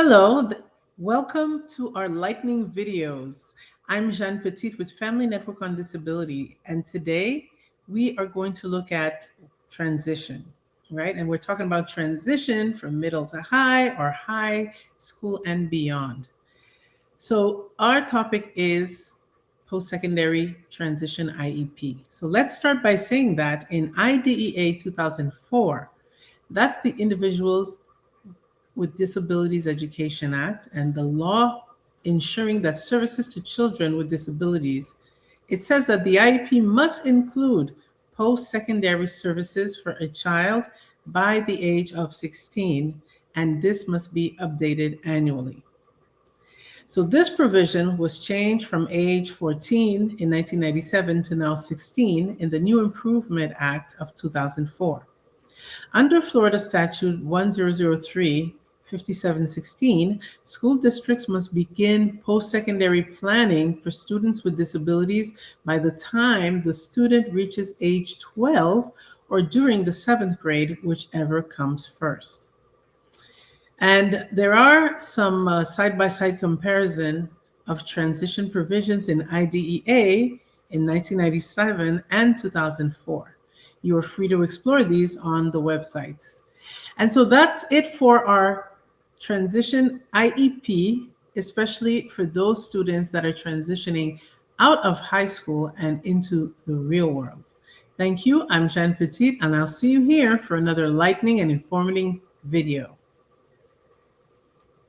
Hello, welcome to our Lightning videos. I'm Jeanne Petit with Family Network on Disability, and today we are going to look at transition, right? And we're talking about transition from middle to high or high school and beyond. So our topic is post-secondary transition IEP. So let's start by saying that in IDEA 2004, that's the Individuals with Disabilities Education Act and the law ensuring that services to children with disabilities, it says that the IEP must include post-secondary services for a child by the age of 16, and this must be updated annually. So this provision was changed from age 14 in 1997 to now 16 in the New Improvement Act of 2004. Under Florida Statute 1003, 5716, school districts must begin post-secondary planning for students with disabilities by the time the student reaches age 12 or during the 7th grade, whichever comes first. And there are some side-by-side comparison of transition provisions in IDEA in 1997 and 2004. You are free to explore these on the websites. And so that's it for our transition IEP, especially for those students that are transitioning out of high school and into the real world. Thank you. I'm Jeanne Petit, and I'll see you here for another lightning and informative video.